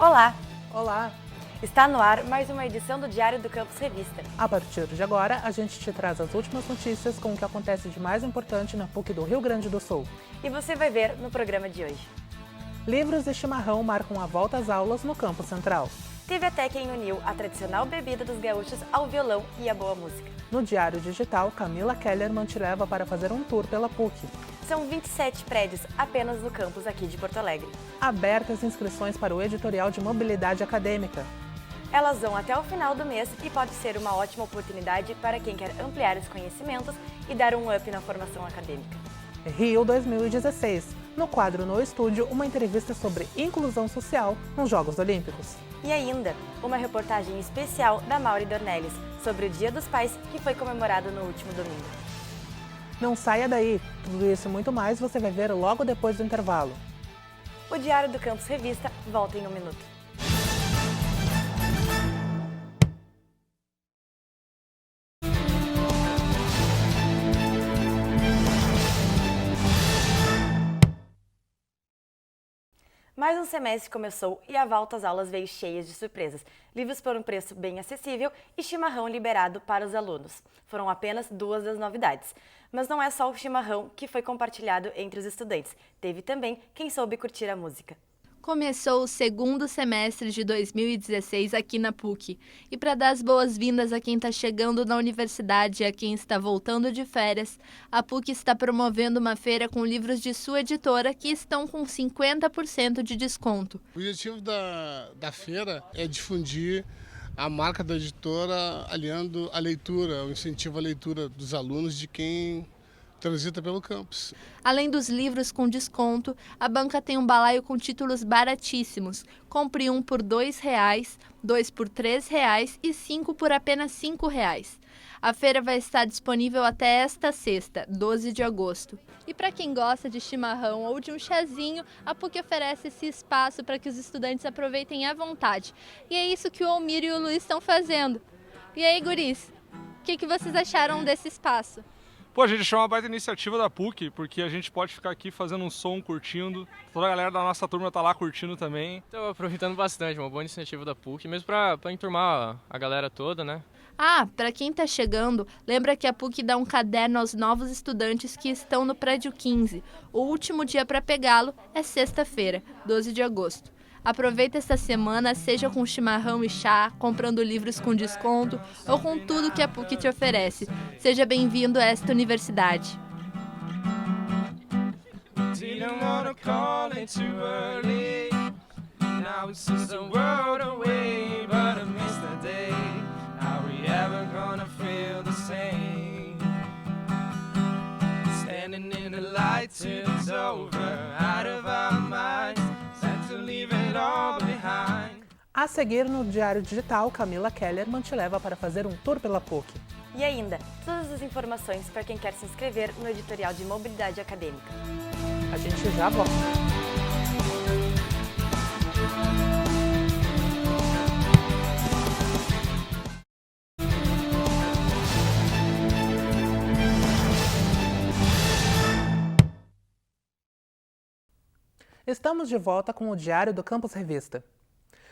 Olá! Olá! Está no ar mais uma edição do Diário do Campus Revista. A partir de agora, a gente te traz as últimas notícias com o que acontece de mais importante na PUC do Rio Grande do Sul. E você vai ver no programa de hoje. Livros e chimarrão marcam a volta às aulas no Campus Central. Teve até quem uniu a tradicional bebida dos gaúchos ao violão e à boa música. No Diário Digital, Camila Kellerman te leva para fazer um tour pela PUC. São 27 prédios apenas no campus aqui de Porto Alegre. Abertas inscrições para o editorial de mobilidade acadêmica. Elas vão até o final do mês e pode ser uma ótima oportunidade para quem quer ampliar os conhecimentos e dar um up na formação acadêmica. Rio 2016. No quadro No Estúdio, uma entrevista sobre inclusão social nos Jogos Olímpicos. E ainda, uma reportagem especial da Mauri Dornelles sobre o Dia dos Pais, que foi comemorado no último domingo. Não saia daí! Tudo isso e muito mais você vai ver logo depois do intervalo. O Diário do Campus Revista volta em um minuto. Mais um semestre começou e a volta às aulas veio cheia de surpresas. Livros por um preço bem acessível e chimarrão liberado para os alunos. Foram apenas duas das novidades. Mas não é só o chimarrão que foi compartilhado entre os estudantes. Teve também quem soube curtir a música. Começou o segundo semestre de 2016 aqui na PUC. E para dar as boas-vindas a quem está chegando na universidade e a quem está voltando de férias, a PUC está promovendo uma feira com livros de sua editora que estão com 50% de desconto. O objetivo da feira é difundir a marca da editora, aliando a leitura, o incentivo à leitura dos alunos de quem transita pelo campus. Além dos livros com desconto, a banca tem um balaio com títulos baratíssimos. Compre um por R$2, 2 por R$3 e 5 por apenas R$5. A feira vai estar disponível até esta sexta, 12 de agosto. E para quem gosta de chimarrão ou de um chazinho, a PUC oferece esse espaço para que os estudantes aproveitem à vontade. E é isso que o Almir e o Luiz estão fazendo. E aí, guris, o que vocês acharam desse espaço? Pô, a gente achou uma baita iniciativa da PUC, porque a gente pode ficar aqui fazendo um som, curtindo. Toda a galera da nossa turma tá lá curtindo também. Estou aproveitando bastante, uma boa iniciativa da PUC, mesmo para enturmar a galera toda, né? Para quem está chegando, lembra que a PUC dá um caderno aos novos estudantes que estão no prédio 15. O último dia para pegá-lo é sexta-feira, 12 de agosto. Aproveita esta semana, seja com chimarrão e chá, comprando livros com desconto ou com tudo que a PUC te oferece. Seja bem-vindo a esta universidade. A seguir, no Diário Digital, Camila Kellerman te leva para fazer um tour pela PUC. E ainda, todas as informações para quem quer se inscrever no editorial de mobilidade acadêmica. A gente já volta. Estamos de volta com o Diário do Campus Revista.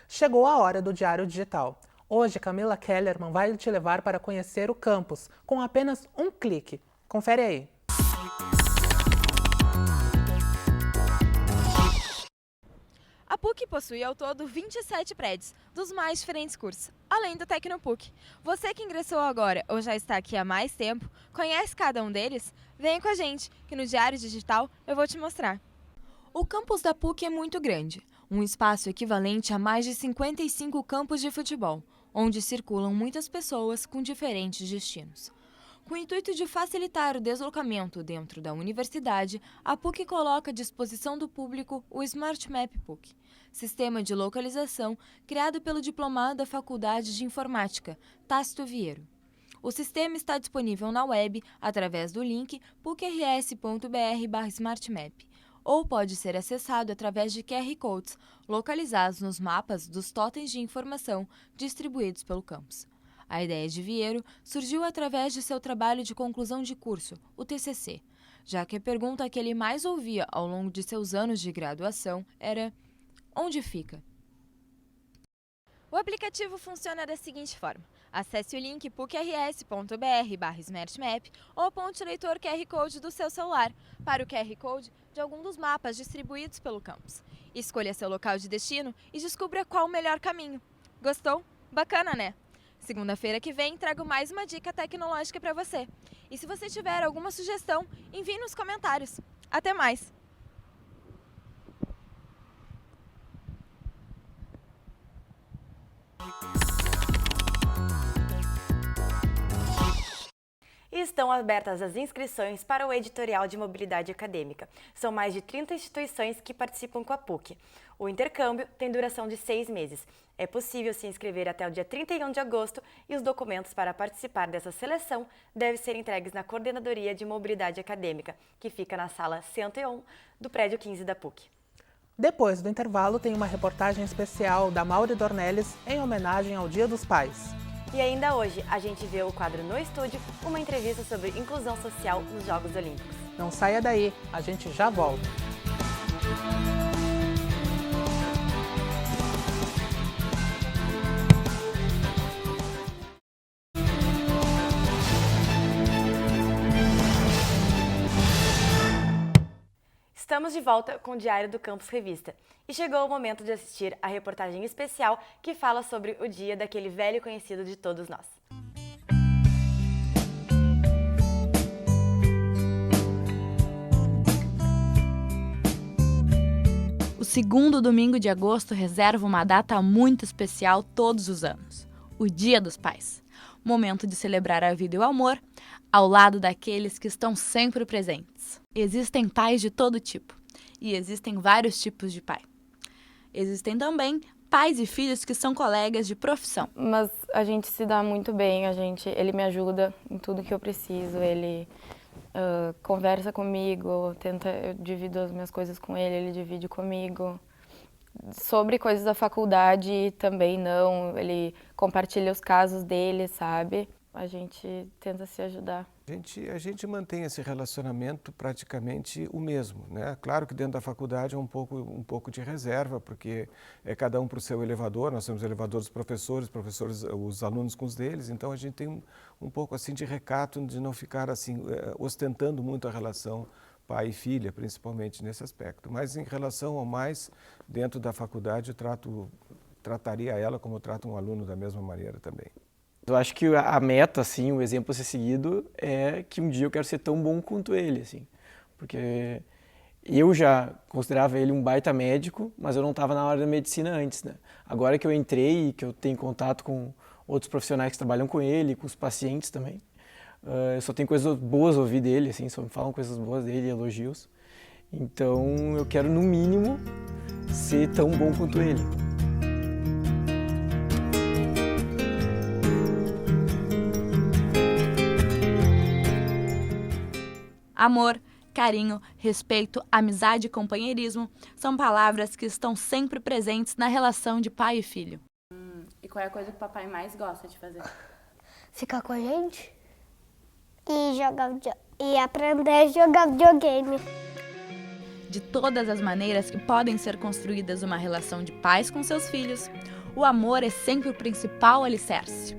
Chegou a hora do Diário Digital. Hoje, Camila Kellerman vai te levar para conhecer o campus com apenas um clique. Confere aí. A PUC possui ao todo 27 prédios, dos mais diferentes cursos, além do Tecnopuc. Você que ingressou agora ou já está aqui há mais tempo, conhece cada um deles? Vem com a gente, que no Diário Digital eu vou te mostrar. O campus da PUC é muito grande, um espaço equivalente a mais de 55 campos de futebol, onde circulam muitas pessoas com diferentes destinos. Com o intuito de facilitar o deslocamento dentro da universidade, a PUC coloca à disposição do público o Smart Map PUC, sistema de localização criado pelo diplomado da Faculdade de Informática, Tácito Vieiro. O sistema está disponível na web através do link pucrs.br/smartmap, ou pode ser acessado através de QR Codes, localizados nos mapas dos totens de informação distribuídos pelo campus. A ideia de Vieiro surgiu através de seu trabalho de conclusão de curso, o TCC, já que a pergunta que ele mais ouvia ao longo de seus anos de graduação era: onde fica? O aplicativo funciona da seguinte forma. Acesse o link pucrs.br/smartmap ou aponte o leitor QR Code do seu celular para o QR Code de algum dos mapas distribuídos pelo campus. Escolha seu local de destino e descubra qual o melhor caminho. Gostou? Bacana, né? Segunda-feira que vem trago mais uma dica tecnológica para você. E se você tiver alguma sugestão, envie nos comentários. Até mais! E estão abertas as inscrições para o editorial de mobilidade acadêmica. São mais de 30 instituições que participam com a PUC. O intercâmbio tem duração de 6 meses. É possível se inscrever até o dia 31 de agosto e os documentos para participar dessa seleção devem ser entregues na Coordenadoria de Mobilidade Acadêmica, que fica na sala 101 do prédio 15 da PUC. Depois do intervalo, tem uma reportagem especial da Mauri Dornelles em homenagem ao Dia dos Pais. E ainda hoje, a gente vê o quadro No Estúdio, uma entrevista sobre inclusão social nos Jogos Olímpicos. Não saia daí, a gente já volta. Estamos de volta com o Diário do Campus Revista e chegou o momento de assistir a reportagem especial que fala sobre o dia daquele velho conhecido de todos nós. O segundo domingo de agosto reserva uma data muito especial todos os anos, o Dia dos Pais. Momento de celebrar a vida e o amor, ao lado daqueles que estão sempre presentes. Existem pais de todo tipo, e existem vários tipos de pai. Existem também pais e filhos que são colegas de profissão. Mas a gente se dá muito bem, ele me ajuda em tudo que eu preciso, ele conversa comigo, eu divido as minhas coisas com ele divide comigo. Sobre coisas da faculdade também não, ele compartilha os casos dele, sabe? A gente tenta se ajudar. A gente mantém esse relacionamento praticamente o mesmo, né? Claro que dentro da faculdade é um pouco de reserva, porque é cada um para o seu elevador, nós temos elevador dos professores, os alunos com os deles, então a gente tem um pouco assim de recato de não ficar assim ostentando muito a relação pai e filha, principalmente nesse aspecto. Mas em relação ao mais, dentro da faculdade, eu trataria ela como eu trato um aluno da mesma maneira também. Eu acho que a meta, assim, o exemplo a ser seguido é que um dia eu quero ser tão bom quanto ele, assim. Porque eu já considerava ele um baita médico, mas eu não estava na área da medicina antes, né? Agora que eu entrei e que eu tenho contato com outros profissionais que trabalham com ele, com os pacientes também, eu só tenho coisas boas a ouvir dele, assim, só me falam coisas boas dele, elogios. Então eu quero, no mínimo, ser tão bom quanto ele. Amor, carinho, respeito, amizade e companheirismo são palavras que estão sempre presentes na relação de pai e filho. E qual é a coisa que o papai mais gosta de fazer? Ficar com a gente e aprender a jogar videogame. De todas as maneiras que podem ser construídas uma relação de pais com seus filhos, o amor é sempre o principal alicerce.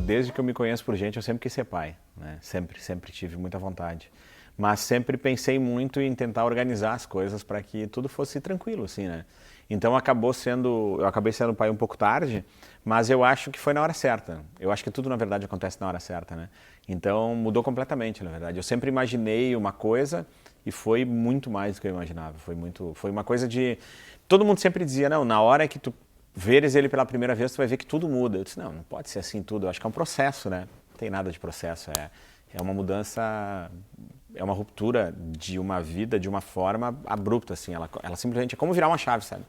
Desde que eu me conheço por gente, eu sempre quis ser pai, né? Sempre tive muita vontade. Mas sempre pensei muito em tentar organizar as coisas para que tudo fosse tranquilo, assim, né? Então eu acabei sendo pai um pouco tarde, mas eu acho que foi na hora certa. Eu acho que tudo, na verdade, acontece na hora certa, né? Então mudou completamente, na verdade. Eu sempre imaginei uma coisa e foi muito mais do que eu imaginava. Foi uma coisa de... Todo mundo sempre dizia, não, na hora que tu veres ele pela primeira vez, tu vai ver que tudo muda. Eu disse, não pode ser assim tudo. Eu acho que é um processo, né? Não tem nada de processo. É uma mudança, é uma ruptura de uma vida de uma forma abrupta, assim. Ela simplesmente é como virar uma chave, sabe?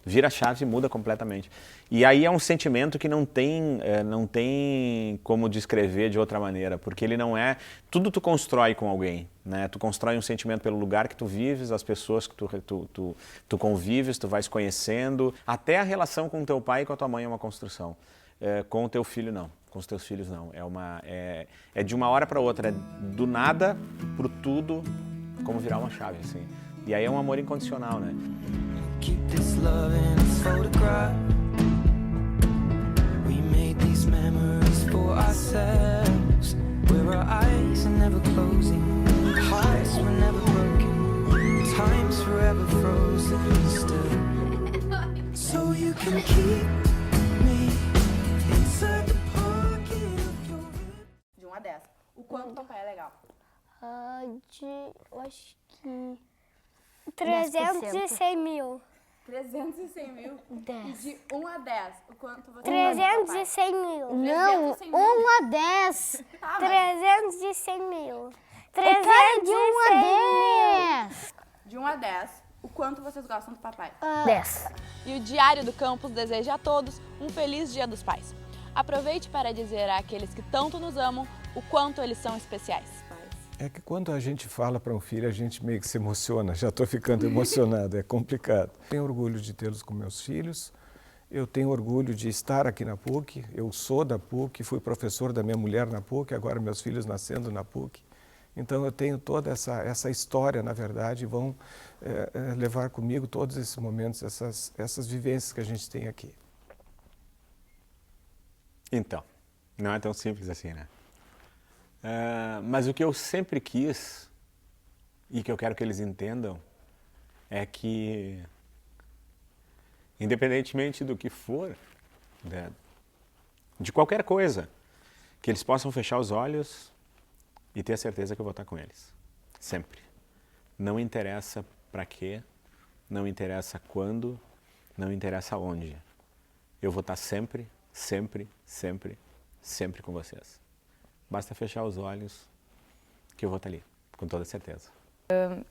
Vira a chave e muda completamente. E aí é um sentimento que não tem como descrever de outra maneira, porque ele não é... Tudo tu constrói com alguém, né? Tu constrói um sentimento pelo lugar que tu vives, as pessoas que tu convives, tu vais conhecendo. Até a relação com o teu pai e com a tua mãe é uma construção. Com o teu filho, não. Com os teus filhos, não. É de uma hora para outra, é do nada pro tudo, como virar uma chave, assim. E aí é um amor incondicional, né? Keep this love in its photograph. so you can keep me inside the pocket of your De 1 a 10. O quanto o papai é legal? Eu acho que 300 mil. 300 mil? 10. De 1 a 10, o quanto você 300 mil. Não, 1 a 10. Tá, 300 mil. 300 de 1 a 10. De 1 a 10, o quanto vocês gostam do papai? 10. E o Diário do Campus deseja a todos um feliz Dia dos Pais. Aproveite para dizer àqueles que tanto nos amam o quanto eles são especiais. É que quando a gente fala para um filho, a gente meio que se emociona. Já estou ficando emocionado, é complicado. Tenho orgulho de tê-los como meus filhos. Eu tenho orgulho de estar aqui na PUC. Eu sou da PUC, fui professor da minha mulher na PUC, agora meus filhos nascendo na PUC. Então eu tenho toda essa história, na verdade, e vão levar comigo todos esses momentos, essas vivências que a gente tem aqui. Então, não é tão simples assim, né? Mas o que eu sempre quis, e que eu quero que eles entendam, é que, independentemente do que for, né, de qualquer coisa, que eles possam fechar os olhos e ter a certeza que eu vou estar com eles. Sempre. Não interessa para quê, não interessa quando, não interessa onde. Eu vou estar sempre, sempre, sempre, sempre com vocês. Basta fechar os olhos que eu vou estar ali, com toda certeza.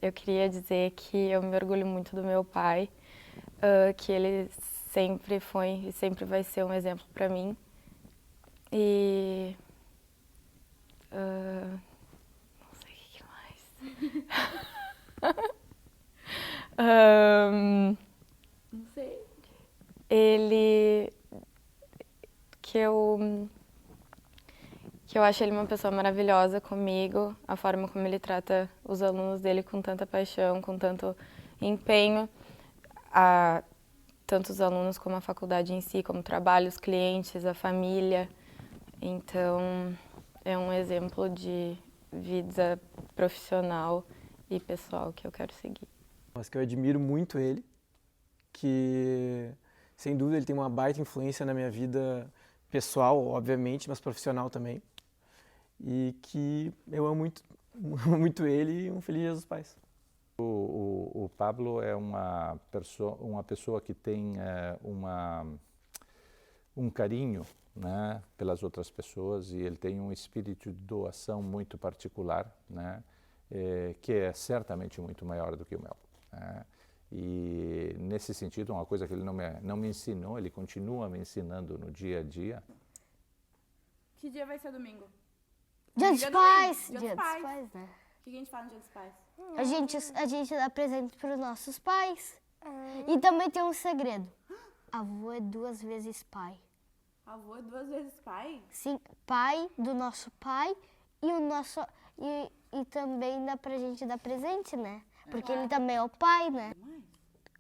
Eu queria dizer que eu me orgulho muito do meu pai, que ele sempre foi e sempre vai ser um exemplo para mim. E não sei o que mais. Não sei. Ele que eu acho ele uma pessoa maravilhosa comigo, a forma como ele trata os alunos dele com tanta paixão, com tanto empenho, tanto os alunos como a faculdade em si, como o trabalho, os clientes, a família. Então, é um exemplo de vida profissional e pessoal que eu quero seguir. Mas que eu admiro muito ele, que sem dúvida ele tem uma baita influência na minha vida pessoal, obviamente, mas profissional também. E que eu amo muito ele e um feliz Dia dos Pais. O Pablo é uma pessoa que tem um carinho, né, pelas outras pessoas, e ele tem um espírito de doação muito particular, né, que é certamente muito maior do que o meu. Né? E nesse sentido, uma coisa que ele não me ensinou, ele continua me ensinando no dia a dia. Que dia vai ser domingo? Dia dos Pais. Dia dos Pais, né? O que a gente faz no Dia dos Pais? A gente dá presente para os nossos pais. E também tem um segredo. Avô é 2 vezes pai. Avô é 2 vezes pai? Sim, pai do nosso pai e o nosso e também dá pra gente dar presente, né? Porque ele também é o pai, né?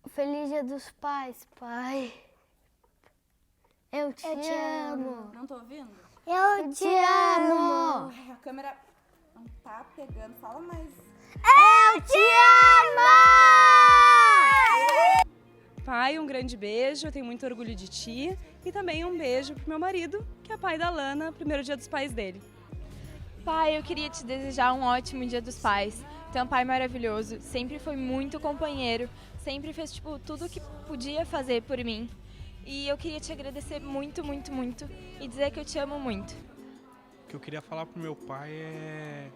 Feliz Dia dos Pais, pai. Eu te amo. Não tô ouvindo? Eu te amo. Ai, a câmera não tá pegando. Fala mais. Eu te amo! Pai, um grande beijo, eu tenho muito orgulho de ti. E também um beijo pro meu marido, que é pai da Lana, primeiro Dia dos Pais dele. Pai, eu queria te desejar um ótimo Dia dos Pais. Tu é um pai maravilhoso, sempre foi muito companheiro, sempre fez tudo o que podia fazer por mim. E eu queria te agradecer muito, muito, muito e dizer que eu te amo muito. O que eu queria falar pro meu pai é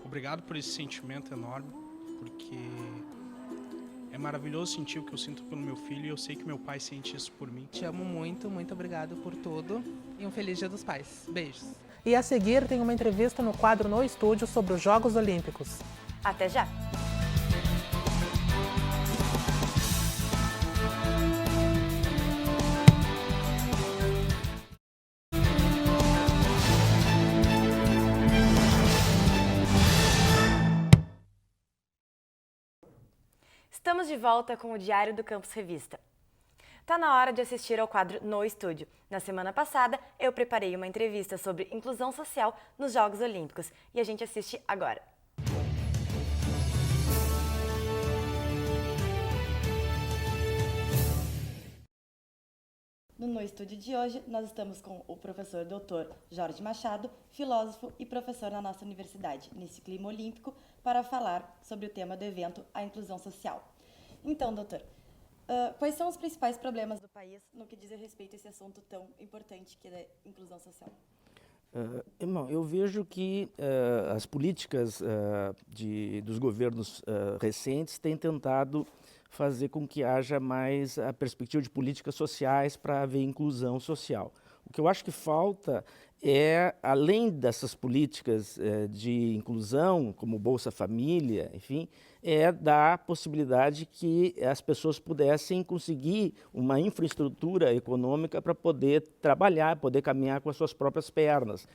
obrigado por esse sentimento enorme, porque é maravilhoso sentir o que eu sinto pelo meu filho e eu sei que meu pai sente isso por mim. Te amo muito, muito obrigado por tudo e um feliz Dia dos Pais. Beijos. E a seguir tem uma entrevista no quadro No Estúdio sobre os Jogos Olímpicos. Até já! Estamos de volta com o Diário do Campus Revista. Tá na hora de assistir ao quadro No Estúdio. Na semana passada, eu preparei uma entrevista sobre inclusão social nos Jogos Olímpicos e a gente assiste agora. No estúdio de hoje, nós estamos com o professor Dr. Jorge Machado, filósofo e professor na nossa universidade, nesse clima olímpico, para falar sobre o tema do evento, a inclusão social. Então, doutor, quais são os principais problemas do país no que diz respeito a esse assunto tão importante que é a inclusão social? Irmão, eu vejo que as políticas dos governos recentes têm tentado fazer com que haja mais a perspectiva de políticas sociais para haver inclusão social. O que eu acho que falta é, além dessas políticas de inclusão, como Bolsa Família, enfim, é dar a possibilidade que as pessoas pudessem conseguir uma infraestrutura econômica para poder trabalhar, poder caminhar com as suas próprias pernas.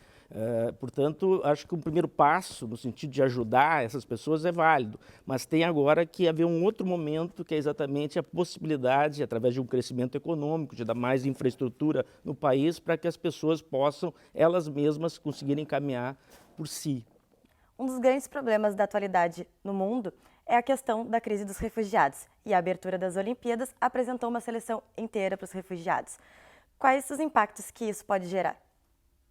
Portanto, acho que o primeiro passo, no sentido de ajudar essas pessoas, é válido, mas tem agora que haver um outro momento, que é exatamente a possibilidade, através de um crescimento econômico, de dar mais infraestrutura no país, para que as pessoas possam, elas mesmas, conseguirem caminhar por si. Um dos grandes problemas da atualidade no mundo é a questão da crise dos refugiados, e a abertura das Olimpíadas apresentou uma seleção inteira para os refugiados. Quais os impactos que isso pode gerar?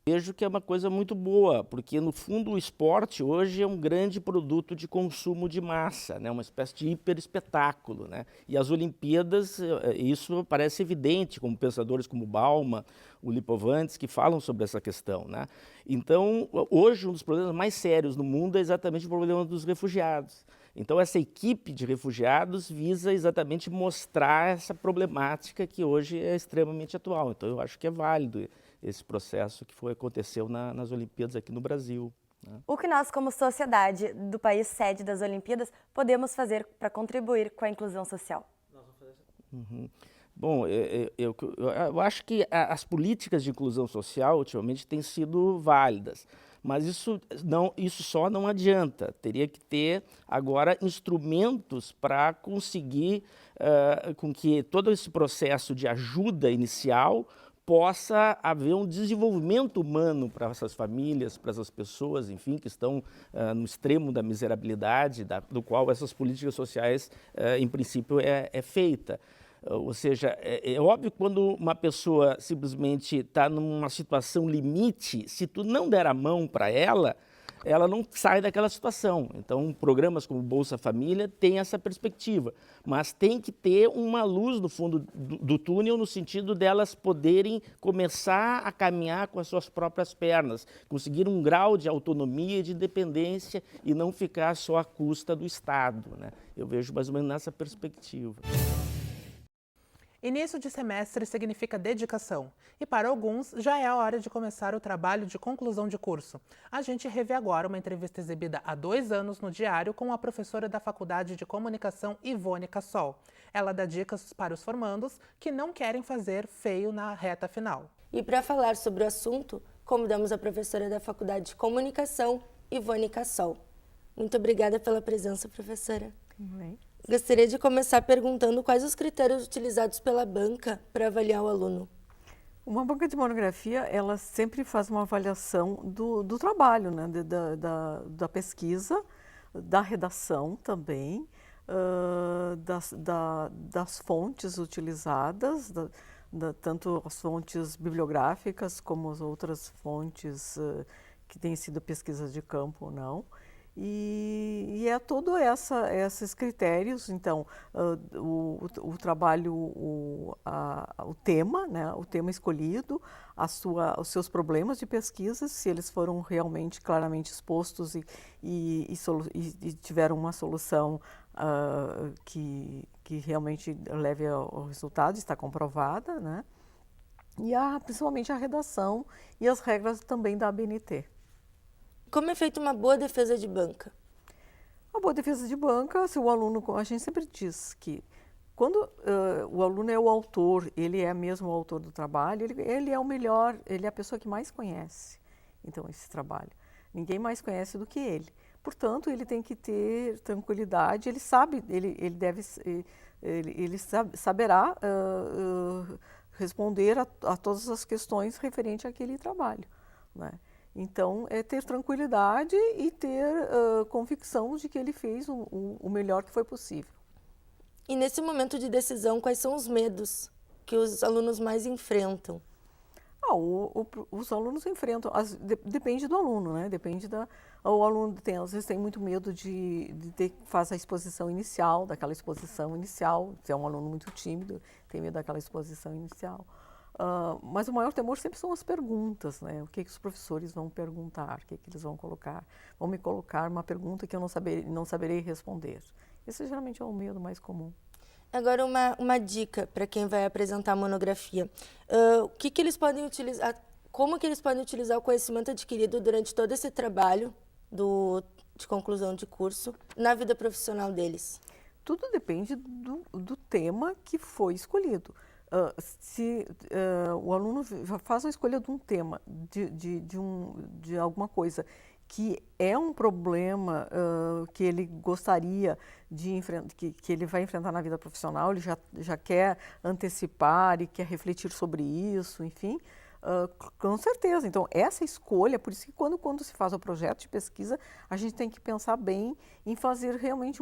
Vejo que é uma coisa muito boa, porque no fundo o esporte hoje é um grande produto de consumo de massa, né? Uma espécie de hiperespetáculo, né? E as Olimpíadas, isso parece evidente, como pensadores como Bauman, o Lipovetsky, que falam sobre essa questão, né? Então, hoje um dos problemas mais sérios no mundo é exatamente o problema dos refugiados. Então, essa equipe de refugiados visa exatamente mostrar essa problemática que hoje é extremamente atual. Então, eu acho que é válido esse processo que aconteceu nas Olimpíadas aqui no Brasil, né? O que nós, como sociedade do país sede das Olimpíadas, podemos fazer para contribuir com a inclusão social? Bom, eu acho que as políticas de inclusão social ultimamente têm sido válidas, mas isso só não adianta. Teria que ter agora instrumentos para conseguir com que todo esse processo de ajuda inicial possa haver um desenvolvimento humano para essas famílias, para essas pessoas, enfim, que estão no extremo da miserabilidade, do qual essas políticas sociais, em princípio, é feita. Ou seja, é óbvio que quando uma pessoa simplesmente está numa situação limite, se tu não der a mão para ela não sai daquela situação. Então, programas como Bolsa Família têm essa perspectiva, mas tem que ter uma luz no fundo do túnel, no sentido delas poderem começar a caminhar com as suas próprias pernas, conseguir um grau de autonomia e de independência e não ficar só à custa do Estado, né? Eu vejo mais ou menos nessa perspectiva. Início de semestre significa dedicação, e para alguns já é a hora de começar o trabalho de conclusão de curso. A gente revê agora uma entrevista exibida há 2 anos no Diário com a professora da Faculdade de Comunicação, Ivone Cassol. Ela dá dicas para os formandos que não querem fazer feio na reta final. E para falar sobre o assunto, convidamos a professora da Faculdade de Comunicação, Ivone Cassol. Muito obrigada pela presença, professora. Gostaria de começar perguntando quais os critérios utilizados pela banca para avaliar o aluno. Uma banca de monografia, ela sempre faz uma avaliação do trabalho, né? da pesquisa, da redação também, das fontes utilizadas, tanto as fontes bibliográficas como as outras fontes que têm sido pesquisas de campo ou não. E é todos esses critérios, então, o trabalho, o tema, né, o tema escolhido, os seus problemas de pesquisa, se eles foram realmente claramente expostos e tiveram uma solução que realmente leve ao resultado, está comprovada, né? E principalmente a redação e as regras também da ABNT. Como é feita uma boa defesa de banca? A boa defesa de banca, se o aluno, a gente sempre diz que quando o aluno é o autor, ele é mesmo o autor do trabalho, ele é o melhor, ele é a pessoa que mais conhece, então, esse trabalho. Ninguém mais conhece do que ele. Portanto, ele tem que ter tranquilidade, ele saberá responder a todas as questões referentes àquele trabalho, né? Então, é ter tranquilidade e ter convicção de que ele fez o melhor que foi possível. E nesse momento de decisão, quais são os medos? que os alunos mais enfrentam? Os alunos enfrentam, depende do aluno, né? Depende o aluno às vezes tem muito medo de ter que fazer a exposição inicial, se é um aluno muito tímido, tem medo daquela exposição inicial. Mas o maior temor sempre são as perguntas, né? O que os professores vão perguntar, o que eles vão colocar. Vão me colocar uma pergunta que eu não saberei responder. Esse geralmente é o medo mais comum. Agora, uma dica para quem vai apresentar a monografia. O que eles podem utilizar, como que eles podem utilizar o conhecimento adquirido durante todo esse trabalho de conclusão de curso na vida profissional deles? Tudo depende do tema que foi escolhido. Se o aluno faz a escolha de um tema, de alguma coisa que é um problema que ele gostaria de enfrentar, que ele vai enfrentar na vida profissional, ele já quer antecipar e quer refletir sobre isso, enfim, com certeza. Então, essa escolha, por isso que quando se faz o projeto de pesquisa, a gente tem que pensar bem em fazer realmente,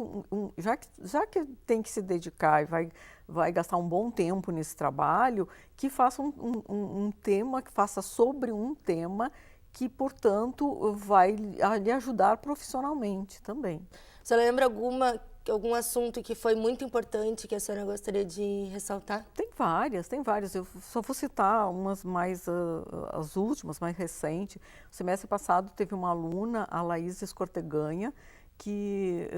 já que tem que se dedicar e vai gastar um bom tempo nesse trabalho, que faça um tema, que faça sobre um tema que, portanto, vai lhe ajudar profissionalmente também. Você lembra algum assunto que foi muito importante que a senhora gostaria de ressaltar? Tem várias. Eu só vou citar umas mais, as últimas, mais recentes. No semestre passado teve uma aluna, a Laís Escorteganha, que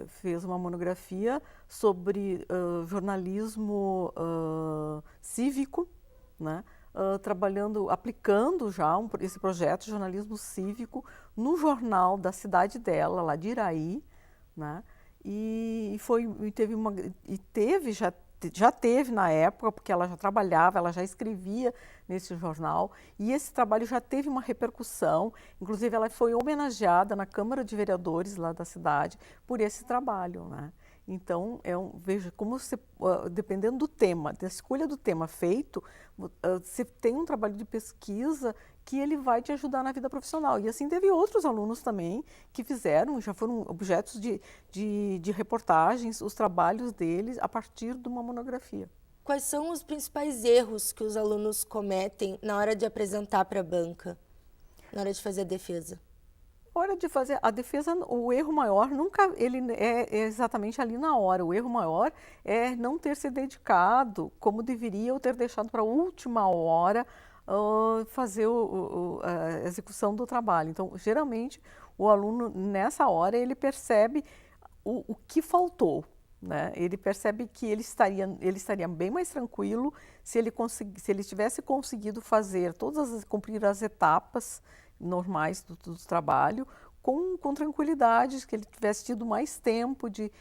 fez uma monografia sobre jornalismo cívico, né? Aplicando já esse projeto de jornalismo cívico no jornal da cidade dela, lá de Iraí, né? Já teve na época, porque ela já trabalhava, ela já escrevia nesse jornal, e esse trabalho já teve uma repercussão, inclusive ela foi homenageada na Câmara de Vereadores lá da cidade por esse trabalho, né? Então, veja como dependendo do tema, da escolha do tema feito, você tem um trabalho de pesquisa que ele vai te ajudar na vida profissional. E assim teve outros alunos também que já foram objetos de reportagens, os trabalhos deles a partir de uma monografia. Quais são os principais erros que os alunos cometem na hora de apresentar para a banca, na hora de fazer a defesa? Na hora de fazer a defesa, o erro maior ele é exatamente ali na hora. O erro maior é não ter se dedicado como deveria ou ter deixado para a última hora fazer a execução do trabalho. Então, geralmente, o aluno, nessa hora, ele percebe o que faltou, né? Ele percebe que ele estaria bem mais tranquilo se ele tivesse conseguido cumprir as etapas normais do trabalho com tranquilidade, que ele tivesse tido mais tempo de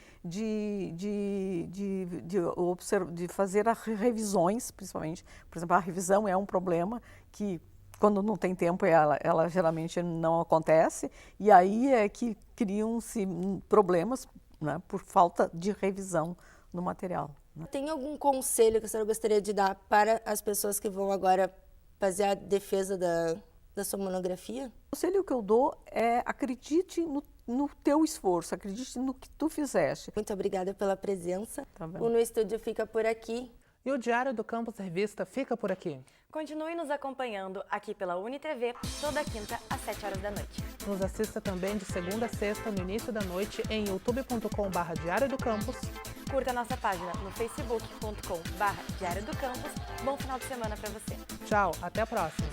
fazer as revisões, principalmente. Por exemplo, a revisão é um problema que, quando não tem tempo, ela geralmente não acontece, e aí é que criam-se problemas, né, por falta de revisão no material. Tem algum conselho que a senhora gostaria de dar para as pessoas que vão agora fazer a defesa da sua monografia? O conselho que eu dou é acredite no teu esforço, acredite no que tu fizeste. Muito obrigada pela presença. Tá bem. O No Estúdio fica por aqui. E o Diário do Campus Revista fica por aqui. Continue nos acompanhando aqui pela UniTV, toda quinta às 7 horas da noite. Nos assista também de segunda a sexta, no início da noite, em youtube.com/Diário do Campus. Curta nossa página no facebook.com/Diário do Campus. Bom final de semana para você. Tchau, até a próxima.